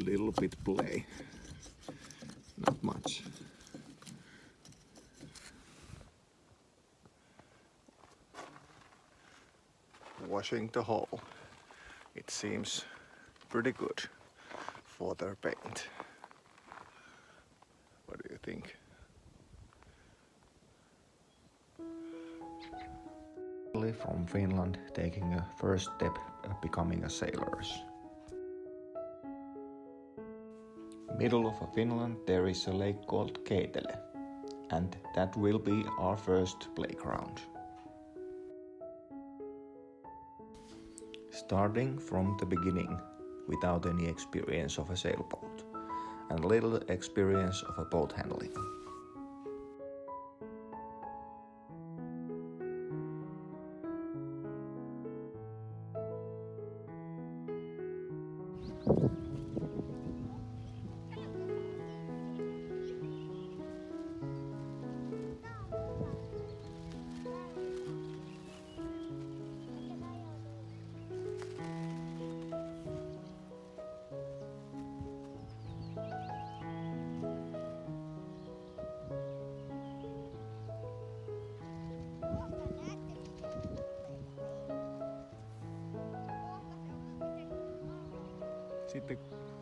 little bit play, not much. Washing the hull, it seems pretty good for their paint. What do you think? From Finland, taking a first step becoming a sailors. Middle of Finland there is a lake called Keitele, and that will be our first playground. Starting from the beginning without any experience of a sailboat and little experience of a boat handling.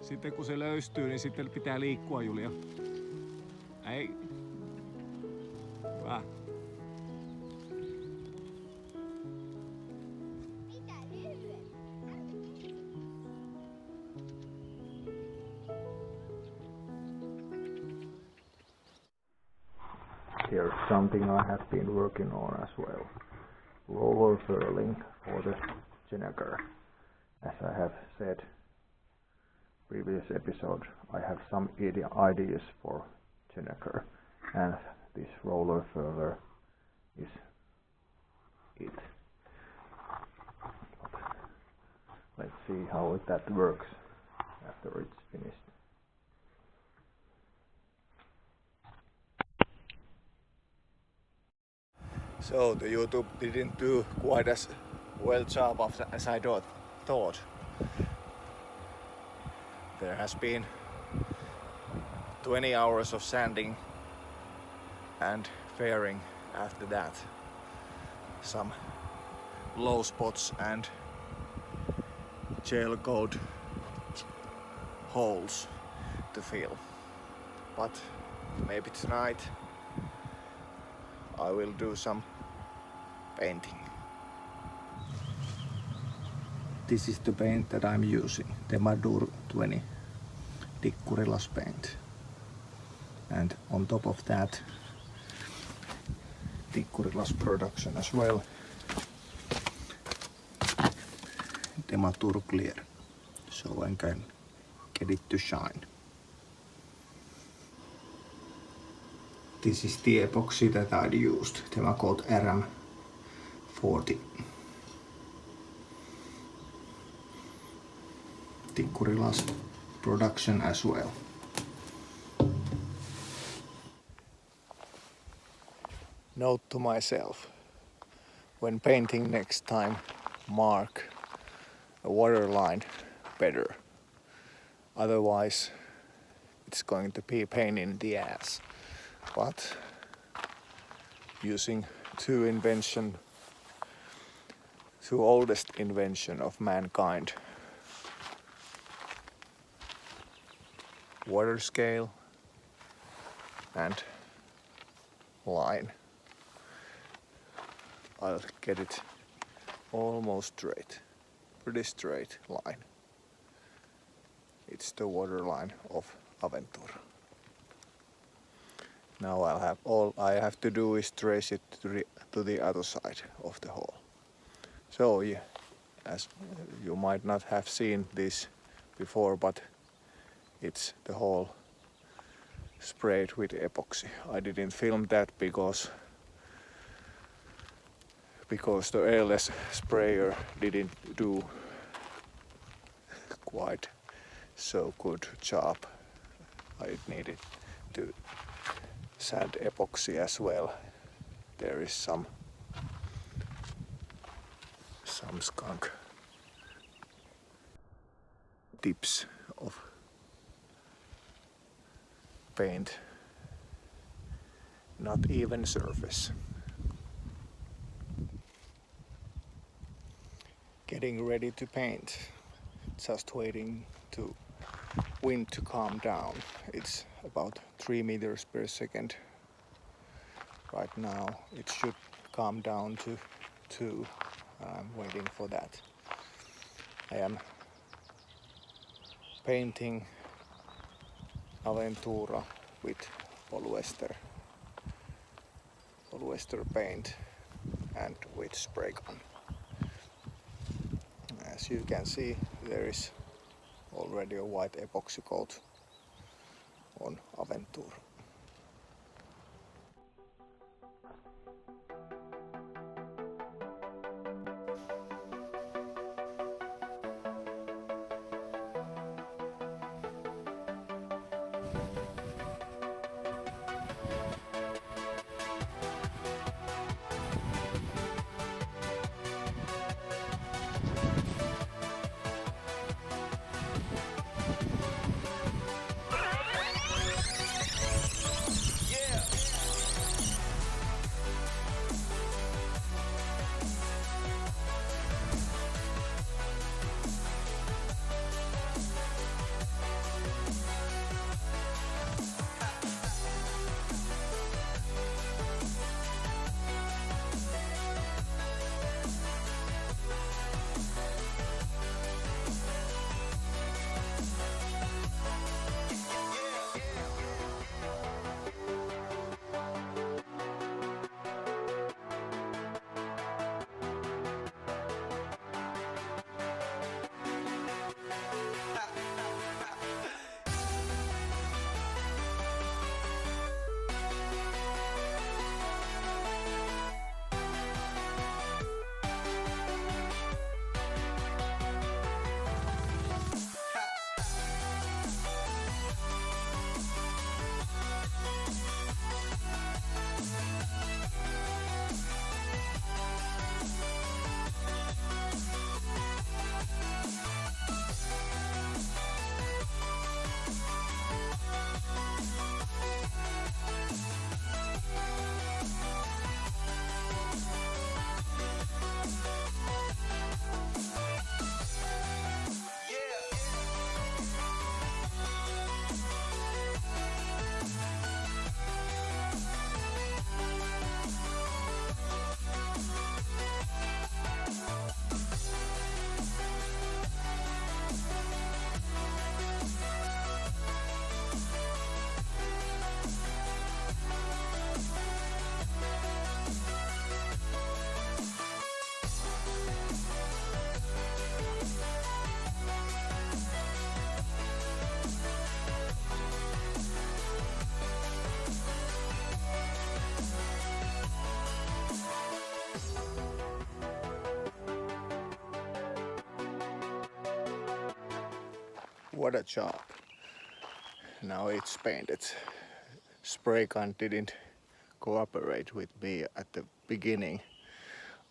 Sitten kun se löystyy, niin sitten pitää liikkua, Julia. Ei. Hyvä. Here's something I have been working on as well. Roller furling for the Jennifer. As I have said previous episode, I have some ideas for Jennifer, and this roller furler is it. Let's see how that works after it's finished. So the YouTube didn't do quite as well job as I thought. There has been 20 hours of sanding and fairing after that. Some low spots and gel coat holes to fill. But maybe tonight I will do some painting. This is the paint that I'm using, the Madur 20 Tikkurilas paint. And on top of that, Tikkurilas production as well, the Matur Clear, so I can get it to shine. This is the epoxy that I'd used, the called RM40. Tikkurilas production as well. Note to myself, when painting next time, mark a waterline better. Otherwise, it's going to be a pain in the ass. But using two oldest invention of mankind, water scale and line, I'll get it almost straight, pretty straight line. It's the water line of Aventura. Now all I have to do is trace it to the other side of the hole. So yeah, as you might not have seen this before, but it's the hole sprayed with epoxy. I didn't film that because the airless sprayer didn't do quite so good job. I needed to sand epoxy as well. There is some skunk tips of paint not even surface. Getting ready to paint, just waiting to wind to calm down. It's about 3 meters per second. Right now it should calm down to 2. I'm waiting for that. I am painting Aventura with polyester paint and with spray gun. As you can see, there is already a white epoxy coat on Aventura. What a job. Now it's painted. Spray gun didn't cooperate with me at the beginning.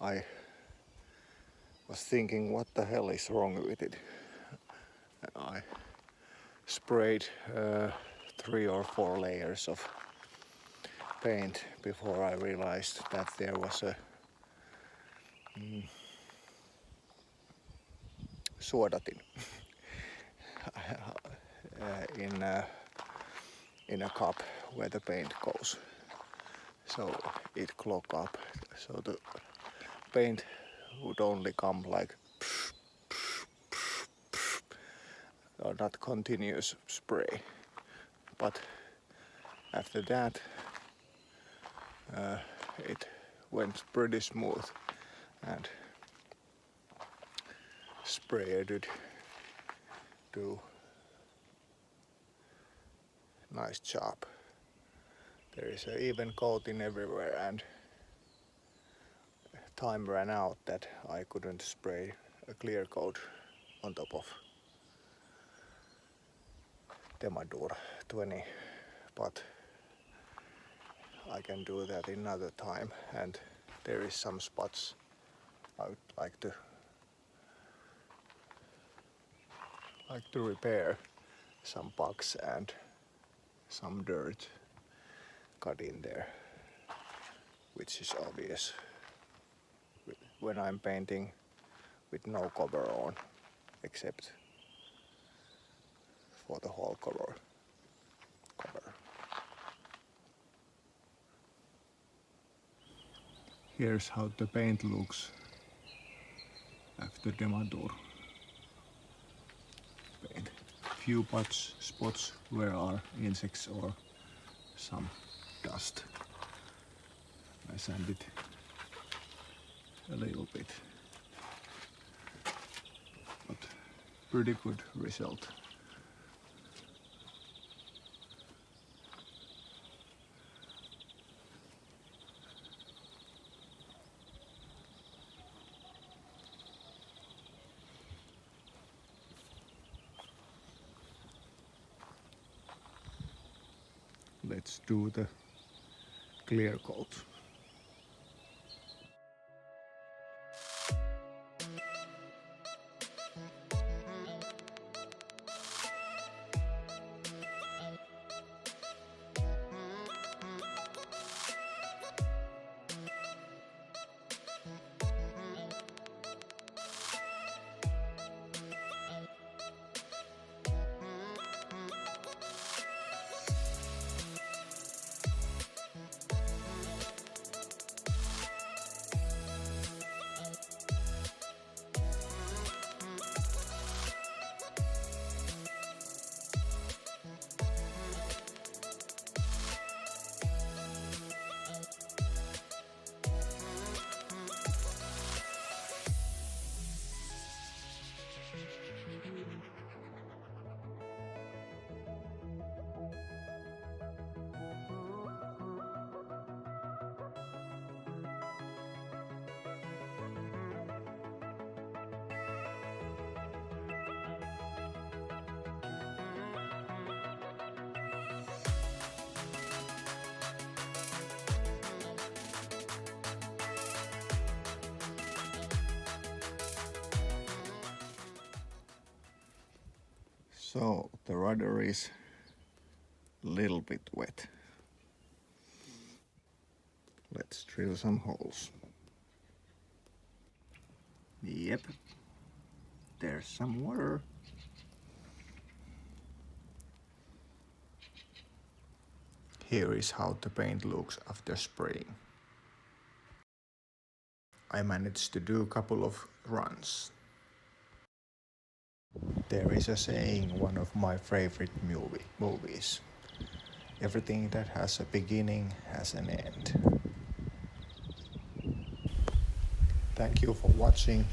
I was thinking, what the hell is wrong with it? I sprayed 3 or 4 layers of paint before I realized that there was a suodatin in a cup where the paint goes. So it clogged up. So the paint would only come like or not continuous spray. But after that it went pretty smooth and sprayer did do nice job. There is an even coating everywhere and time ran out that I couldn't spray a clear coat on top of Temadura 20, but I can do that another time, and there is some spots I would like to repair, some bugs and some dirt got in there, which is obvious when I'm painting with no cover on, except for the whole cover. Here's how the paint looks after demadur paint. Few spots where are insects or some dust. I sanded a little bit, but pretty good result. Let's do the clear coat. So the rudder is a little bit wet. Let's drill some holes. Yep, there's some water. Here is how the paint looks after spraying. I managed to do a couple of runs. There is a saying, one of my favorite movies. Everything that has a beginning has an end. Thank you for watching.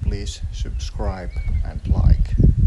Please subscribe and like.